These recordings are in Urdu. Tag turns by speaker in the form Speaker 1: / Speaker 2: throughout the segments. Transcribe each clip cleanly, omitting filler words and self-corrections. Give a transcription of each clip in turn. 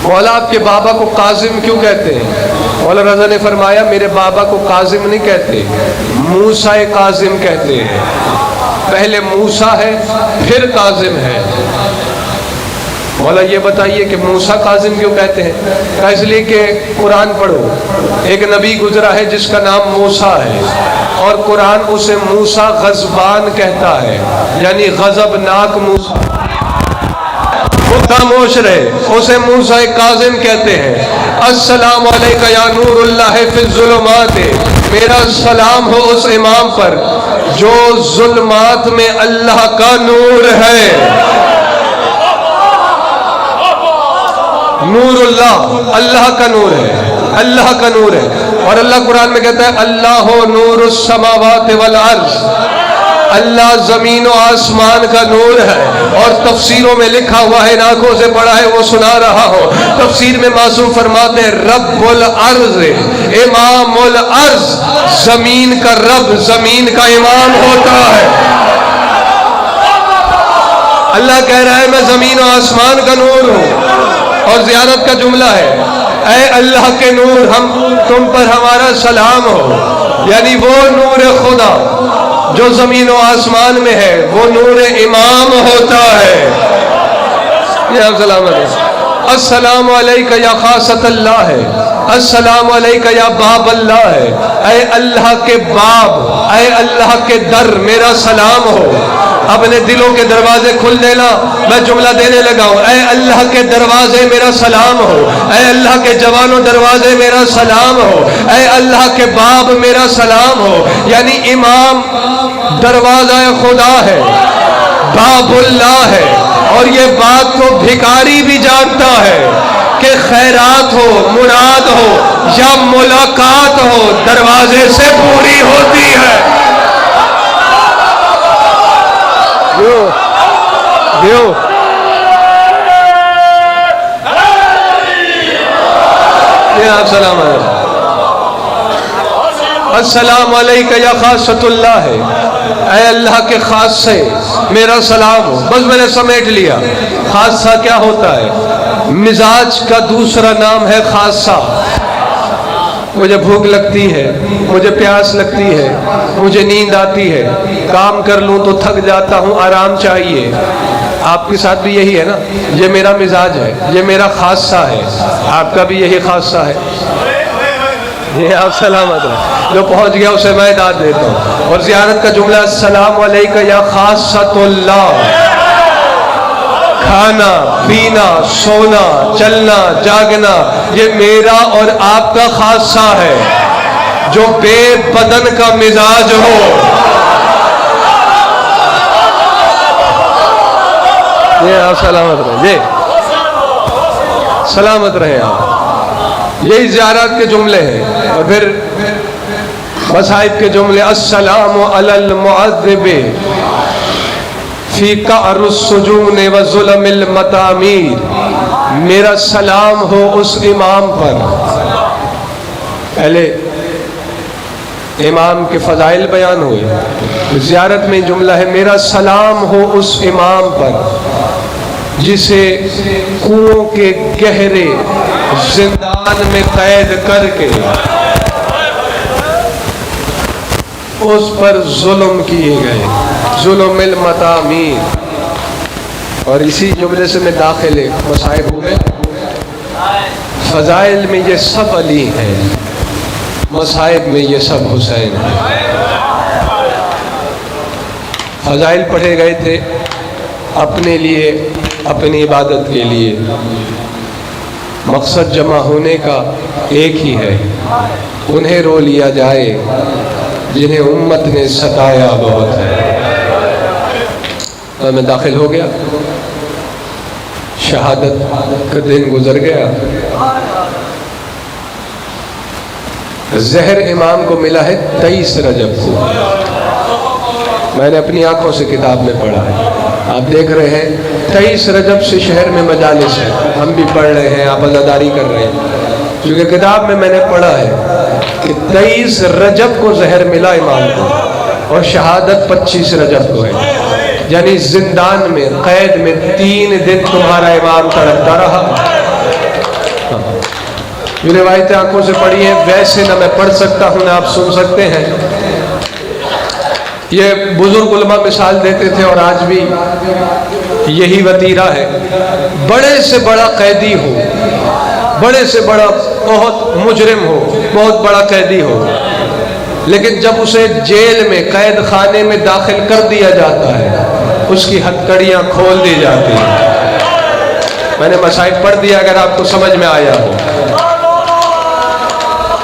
Speaker 1: مولا آپ کے بابا کو قاسم کیوں کہتے ہیں؟ مولا رضا نے فرمایا میرے بابا کو قاسم نہیں کہتے، موسیٰ قاسم کہتے ہیں۔ پہلے موسیٰ ہے پھر قاسم ہے۔ مولا یہ بتائیے کہ موسیٰ قاسم کیوں کہتے ہیں؟ کہا اس لیے کہ قرآن پڑھو، ایک نبی گزرا ہے جس کا نام موسیٰ ہے، اور قرآن اسے موسیٰ غضبان کہتا ہے، یعنی غضبناک موسیٰ۔ وہ خاموش رہے، اسے موسیٰ کاظم کہتے ہیں۔ السلام علیکہ یا نور اللہ فی الظلمات، میرا سلام ہو اس امام پر جو ظلمات میں اللہ کا نور ہے۔ نور اللہ، اللہ کا نور ہے، اللہ کا نور ہے۔ اور اللہ قرآن میں کہتا ہے اللہ نور السماوات والارض، اللہ زمین و آسمان کا نور ہے۔ اور تفسیروں میں لکھا ہوا ہے، آنکھوں سے پڑھا ہے، وہ سنا رہا ہو۔ تفسیر میں معصوم فرماتے ہیں رب الارض، امام الارض، زمین کا رب، زمین کا امام ہوتا ہے۔ اللہ کہہ رہا ہے میں زمین و آسمان کا نور ہوں۔ اور زیارت کا جملہ ہے اے اللہ کے نور، ہم تم پر ہمارا سلام ہو، یعنی وہ نور خدا جو زمین و آسمان میں ہے، وہ نور امام ہوتا ہے۔ یا سلام علیکم، السلام علیکہ یا خاصت اللہ ہے، السلام علیکہ یا باب اللہ ہے، اے اللہ کے باب، اے اللہ کے در، میرا سلام ہو۔ اپنے دلوں کے دروازے کھل دینا، میں جملہ دینے لگا ہوں، اے اللہ کے دروازے میرا سلام ہو، اے اللہ کے جوانوں دروازے میرا سلام ہو، اے اللہ کے باب میرا سلام ہو۔ یعنی امام دروازہ خدا ہے، باب اللہ ہے، اور یہ بات تو بھکاری بھی جانتا ہے کہ خیرات ہو، مراد ہو یا ملاقات ہو، دروازے سے پوری ہوتی ہے۔ السلام علیکم، السلام علیکہ یا خاصت اللہ ہے، اے اللہ کے خاصے میرا سلام ہو۔ بس میں نے سمیٹ لیا۔ خاصہ کیا ہوتا ہے؟ مزاج کا دوسرا نام ہے خاصہ۔ مجھے بھوک لگتی ہے، مجھے پیاس لگتی ہے، مجھے نیند آتی ہے، کام کر لوں تو تھک جاتا ہوں، آرام چاہیے۔ آپ کے ساتھ بھی یہی ہے نا؟ یہ میرا مزاج ہے، یہ میرا خاصہ ہے۔ آپ کا بھی یہی خاصہ ہے؟ یہ آپ سلامت رہیں، جو پہنچ گیا اسے میں داد دیتا ہوں۔ اور زیارت کا جملہ السلام علیکہ یا خاصت اللہ، کھانا پینا سونا چلنا جاگنا یہ میرا اور آپ کا خاصہ ہے، جو بے بدن کا مزاج ہو۔ یہ آپ سلامت رہیں، یہ سلامت رہیں آپ۔ یہی زیارت کے جملے ہیں۔ اور پھر مصائب کے جملے السلام علی المعذب فی قعر السجون و ظلم المطامیر، میرا سلام ہو اس امام پر۔ پہلے امام کے فضائل بیان ہوئے، زیارت میں جملہ ہے میرا سلام ہو اس امام پر جسے کنویں کے گہرے زندان میں قید کر کے اس پر ظلم کیے گئے، ظلم المطامیر۔ اور اسی جملے سے میں داخل مصائب ہوئے۔ فضائل میں یہ سب علی ہیں، مصائب میں یہ سب حسین ہیں۔ فضائل پڑھے گئے تھے اپنے لیے، اپنی عبادت کے لیے۔ مقصد جمع ہونے کا ایک ہی ہے، انہیں رو لیا جائے جنہیں امت نے ستایا بہت ہے۔ اور میں داخل ہو گیا، شہادت کا دن گزر گیا۔ زہر امام کو ملا ہے 23 رجب کو، میں نے اپنی آنکھوں سے کتاب میں پڑھا ہے۔ آپ دیکھ رہے ہیں 23 رجب سے شہر میں مجالس ہے، ہم بھی پڑھ رہے ہیں، آپ عزاداری کر رہے ہیں، کیونکہ کتاب میں نے پڑھا ہے کہ 23 رجب کو زہر ملا امام کو، اور شہادت 25 رجب کو ہے۔ یعنی زندان میں قید میں 3 دن تمہارا امام تڑپتا رہا۔ یہ روایتیں آنکھوں سے پڑھی ہیں، ویسے نہ میں پڑھ سکتا ہوں نہ آپ سن سکتے ہیں۔ یہ بزرگ علماء مثال دیتے تھے اور آج بھی یہی وتیرہ ہے۔ بڑے سے بڑا قیدی ہو، بڑے سے بڑا بہت مجرم ہو، بہت بڑا قیدی ہو، لیکن جب اسے جیل میں قید خانے میں داخل کر دیا جاتا ہے اس کی ہتھکڑیاں کھول دی جاتی ہیں۔ میں نے مصائب پڑھ دیا اگر آپ کو سمجھ میں آیا ہو۔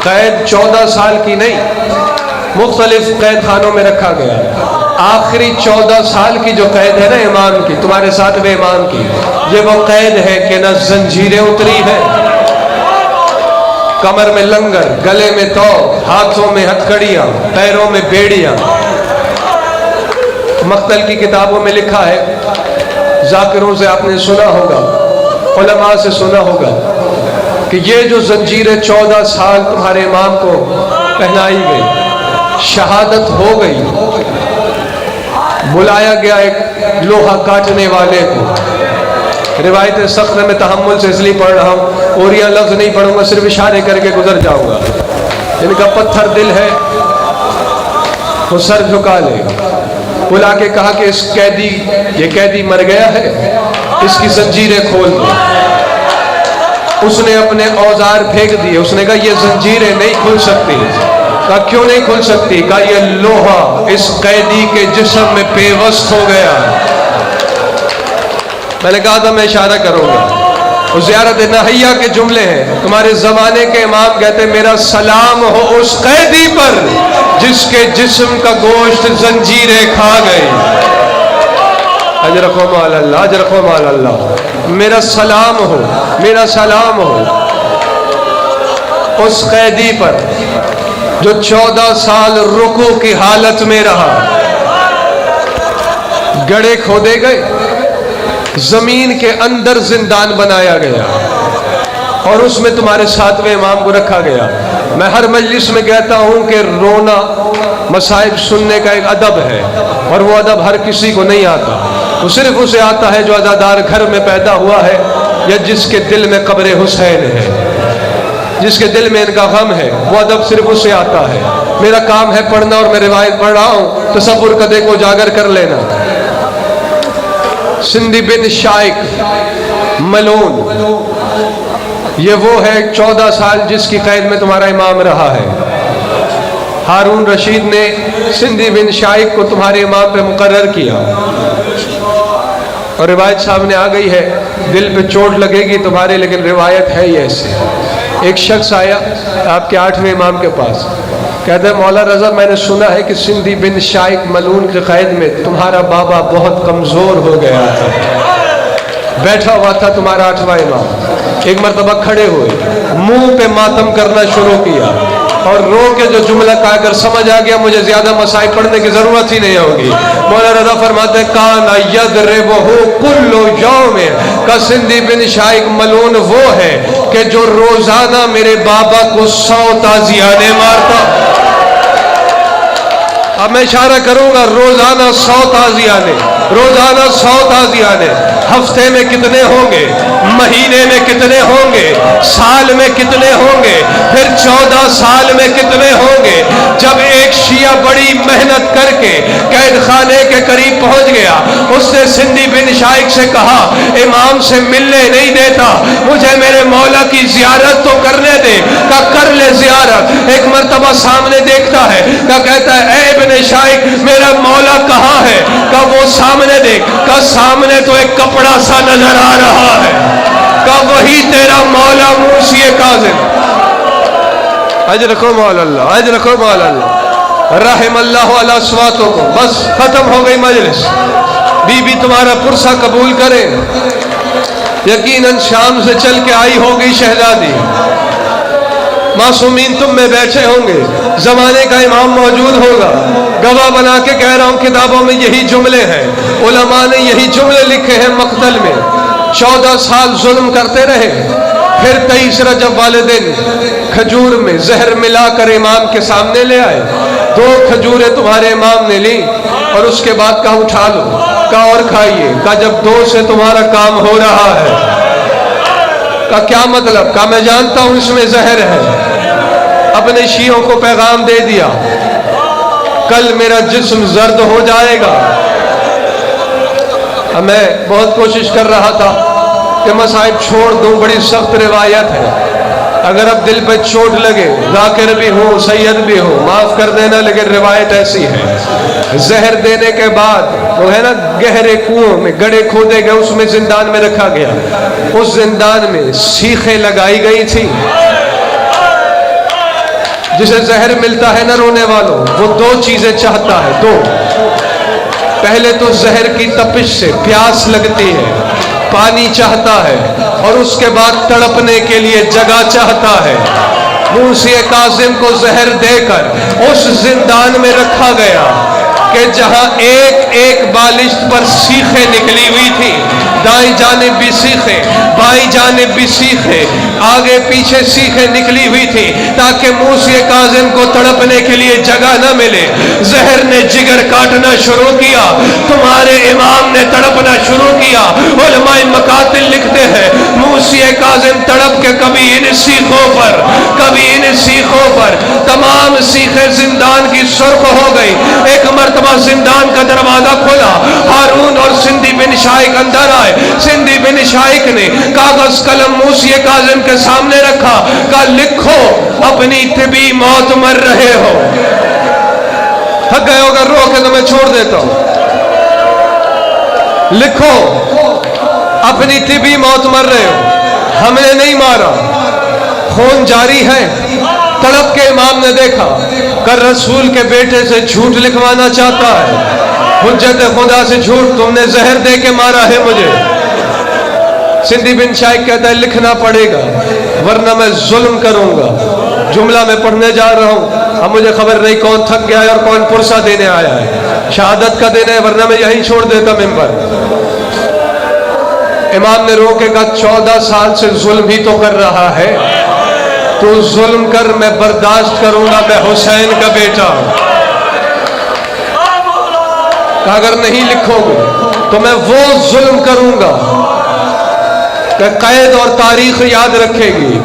Speaker 1: قید 14 سال کی نہیں، مختلف قید خانوں میں رکھا گیا۔ آخری 14 سال کی جو قید ہے نا امام کی، تمہارے ساتھ میں امام کی، یہ وہ قید ہے کہ نہ زنجیریں اتری ہیں، کمر میں لنگر، گلے میں توق، ہاتھوں میں ہتھکڑیاں، پیروں میں بیڑیاں۔ مقتل کی کتابوں میں لکھا ہے، ذاکروں سے آپ نے سنا ہوگا، علماء سے سنا ہوگا کہ یہ جو زنجیریں 14 سال تمہارے امام کو پہنائی گئی، شہادت ہو گئی، بلایا گیا ایک لوہا کاٹنے والے کو۔ روایت سخت میں تحمل سے اس لیے پڑھ رہا ہوں، اور یہ لفظ نہیں پڑھوں گا، صرف اشارے کر کے گزر جاؤں گا۔ ان کا پتھر دل ہے، وہ سر جھکا لے۔ بلا کے کہا کہ اس قیدی، یہ قیدی مر گیا ہے، اس کی زنجیریں کھول دو۔ اس نے اپنے اوزار پھینک دیے، اس نے کہا یہ زنجیریں نہیں کھل سکتی۔ کہا کیوں نہیں کھل سکتی؟ کہا یہ لوہا اس قیدی کے جسم میں پیوست ہو گیا۔ میں نے کہا تھا میں اشارہ کروں گا، وہ زیارت نہیہ کے جملے ہیں۔ تمہارے زمانے کے امام کہتے ہیں میرا سلام ہو اس قیدی پر جس کے جسم کا گوشت زنجیریں کھا گئی۔ اجرکم علی اللہ، اجرکم علی اللہ۔ میرا سلام ہو، میرا سلام ہو اس قیدی پر جو 14 سال رکوع کی حالت میں رہا۔ گڑھے کھودے گئے، زمین کے اندر زندان بنایا گیا، اور اس میں تمہارے ساتویں امام کو رکھا گیا۔ میں ہر مجلس میں کہتا ہوں کہ رونا مصائب سننے کا ایک ادب ہے، اور وہ ادب ہر کسی کو نہیں آتا، وہ صرف اسے آتا ہے جو عزادار گھر میں پیدا ہوا ہے، یا جس کے دل میں قبر حسین ہے، جس کے دل میں ان کا غم ہے، وہ ادب صرف اسے آتا ہے۔ میرا کام ہے پڑھنا، اور میں روایت پڑھ رہا ہوں، تصور کدے کو اجاگر کر لینا۔ سندھی بن شائق ملون، یہ وہ ہے 14 سال جس کی قید میں تمہارا امام رہا ہے۔ ہارون رشید نے سندھی بن شائق کو تمہارے امام پہ مقرر کیا، اور روایت سامنے آ گئی ہے، دل پہ چوٹ لگے گی تمہارے، لیکن روایت ہے یہ ایسے۔ ایک شخص آیا آپ کے 8ویں امام کے پاس، کہتے ہیں مولا رضا میں نے سنا ہے کہ سندھی بن شائق ملون کی قید میں تمہارا بابا بہت کمزور ہو گیا ہے۔ بیٹھا ہوا تھا تمہارا 8واں امام، ایک مرتبہ کھڑے ہوئے، منہ پہ ماتم کرنا شروع کیا، اور رو کے جو جملہ کہا، اگر سمجھ آ گیا مجھے زیادہ مصائب پڑھنے کی ضرورت ہی نہیں ہوگی۔ مولا رضا فرماتے کانا یضربہ کل یوم، کا سندھی بن شائق ملون وہ ہے کہ جو روزانہ میرے بابا کو 100 تازیانے مارتا۔ اب میں اشارہ کروں گا، روزانہ 100 تازیانے، روزانہ 100 تازیانے۔ ہفتے میں کتنے ہوں گے، مہینے میں کتنے ہوں گے، سال میں کتنے ہوں گے، پھر 14 سال میں کتنے ہوں گے۔ جب ایک شیعہ بڑی محنت کر کے قید خانے کے قریب پہنچ گیا، اس نے سندھی بن شائق سے کہا امام سے ملنے نہیں دیتا، مجھے میرے مولا کی زیارت تو کرنے دے۔ کہا کر لے زیارت۔ ایک مرتبہ سامنے دیکھتا ہے، کہتا ہے اے بن شائق میرا مولا کہاں ہے؟ کہا وہ سامنے دیکھ۔ کہا سامنے تو ایک کپڑا سا نظر آ رہا ہے۔ کہا وہی تیرا مولا موسی کاظم۔ اجرکم علی اللہ، اجرکم علی اللہ، رحم اللہ علی اصواتکم۔ بس ختم ہو گئی مجلس۔ بی بی تمہارا پرسہ قبول کرے، یقیناً شام سے چل کے آئی ہوگی شہزادی۔ معصومین تم میں بیٹھے ہوں گے، زمانے کا امام موجود ہوگا، گواہ بنا کے کہہ رہا ہوں کتابوں میں یہی جملے ہیں، علماء نے یہی جملے لکھے ہیں مقتل میں۔ 14 سال ظلم کرتے رہے، پھر 23 رجب والے دن کھجور میں زہر ملا کر امام کے سامنے لے آئے۔ 2 کھجوریں تمہارے امام نے لی، اور اس کے بعد کہا اٹھا لو، کہا اور کھائیے۔ کہا جب 2 سے تمہارا کام ہو رہا ہے کا کیا مطلب؟ کہا میں جانتا ہوں اس میں زہر ہے. اپنے شیعوں کو پیغام دے دیا کل میرا جسم زرد ہو جائے گا. میں بہت کوشش کر رہا تھا کہ مصائب چھوڑ دوں، بڑی سخت روایت ہے. اگر اب دل پہ چوٹ لگے، ذاکر بھی ہوں سید بھی ہوں معاف کر دینا، لیکن روایت ایسی ہے زہر دینے کے بعد وہ ہے نا گہرے کنویں میں گڑھے کھودے گئے، اس میں زندان میں رکھا گیا. اس زندان میں سیخیں لگائی گئی تھی. جسے زہر ملتا ہے نا رونے والوں، وہ دو چیزیں چاہتا ہے، دو. پہلے تو زہر کی تپش سے پیاس لگتی ہے، پانی چاہتا ہے، اور اس کے بعد تڑپنے کے لیے جگہ چاہتا ہے. موسی کاظم کو زہر دے کر اس زندان میں رکھا گیا کہ جہاں ایک ایک بالشت پر سیخیں نکلی ہوئی تھی، دائیں جانب بھی سیخیں، بائیں جانب بھی سیخیں، آگے پیچھے سیخیں نکلی ہوئی تھی تاکہ موسی کاظم کو تڑپنے کے لیے جگہ نہ ملے. زہر نے جگر کاٹنا شروع کیا، تمہارے امام نے تڑپنا شروع کیا. علماء مقاتل لکھتے ہیں موسی کاظم تڑپ کے کبھی ان سیخوں پر کبھی ان سیخوں پر، تمام سیخیں زندان کی سرخ ہو گئی. ایک مرتبہ زندان کا دروازہ کھولا، ہارون اور سندھی بن شائق اندر آئے. سندھی بن شائق نے کاغذ قلم موسی کاظم کے سامنے رکھا، کہا لکھو اپنی طبی موت مر رہے ہو. تھک گئے ہو اگر رو کے تو میں چھوڑ دیتا ہوں. لکھو اپنی طبی موت مر رہے ہو، ہم نے نہیں مارا، خون جاری ہے. تڑپ کے امام نے دیکھا کہ رسول کے بیٹے سے جھوٹ لکھوانا چاہتا ہے. حجت خدا سے جھوٹ، تم نے زہر دے کے مارا ہے مجھے. سندھی بن شائق کہتا ہے لکھنا پڑے گا ورنہ میں ظلم کروں گا. جملہ میں پڑھنے جا رہا ہوں، اب مجھے خبر نہیں کون تھک گیا ہے اور کون پرسہ دینے آیا ہے. شہادت کا دن ہے ورنہ میں یہیں چھوڑ دیتا ممبر. امام نے رو کے کہا 14 سال سے ظلم ہی تو کر رہا ہے، تو ظلم کر میں برداشت کروں گا، میں حسین کا بیٹا ہوں. کہ اگر نہیں لکھو گے تو میں وہ ظلم کروں گا کہ قید اور تاریخ یاد رکھے گی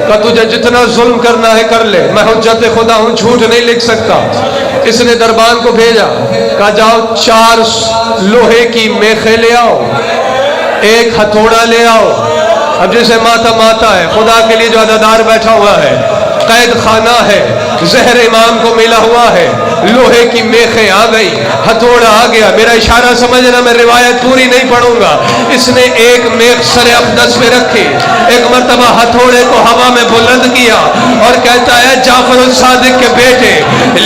Speaker 1: کہ تجھے جتنا ظلم کرنا ہے کر لے، میں حجت خدا ہوں، جھوٹ نہیں لکھ سکتا. اس نے دربان کو بھیجا، کہا جاؤ 4 لوہے کی میخیں لے آؤ، 1 ہتھوڑا لے آؤ. اب جسے ماتم آتا ہے خدا کے لیے جو عزادار بیٹھا ہوا ہے، قید خانہ ہے، زہر امام کو ملا ہوا ہے، لوہے کی میخیں آ گئی، ہتھوڑا آ گیا. میرا اشارہ سمجھنا، میں روایت پوری نہیں پڑھوں گا. اس نے ایک میخ سر اقدس پہ رکھی، ایک مرتبہ ہتھوڑے کو ہوا میں بلند کیا اور کہتا ہے جعفر الصادق کے بیٹے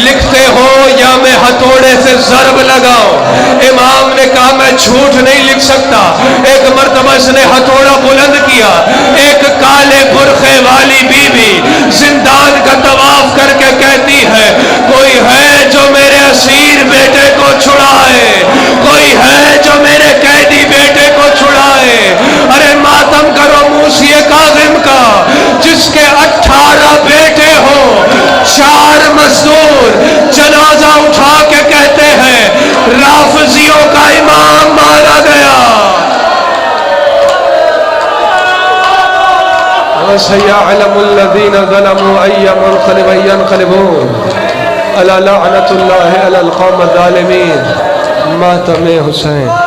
Speaker 1: لکھتے ہو یا میں ہتھوڑے سے ضرب لگاؤں؟ امام نے کہا میں جھوٹ نہیں لکھ سکتا. ایک مرتبہ اس نے ہتھوڑا بلند کیا، ایک کالے برقعے والی بی بی زندان کا طواف کر کے کہتی ہے کوئی ہے جو میرے اسیر بیٹے کو چھڑائے، کوئی ہے جو میرے قیدی بیٹے کو چھڑائے. ارے ماتم کرو موسی کاظم کا جس کے 18 بیٹے ہو، 4 مزدور جنازہ اٹھا کے کہتے ہیں رافضیوں کا امام مارا گیا. وَسَيَعْلَمُ الَّذِينَ ظَلَمُوا أَيَّ مُنْقَلِبٍ يَنْقَلِبُونَ أَلَا لَعْنَةُ اللَّهِ عَلَى الْقَوْمِ الظَّالِمِينَ. ماتم حسین.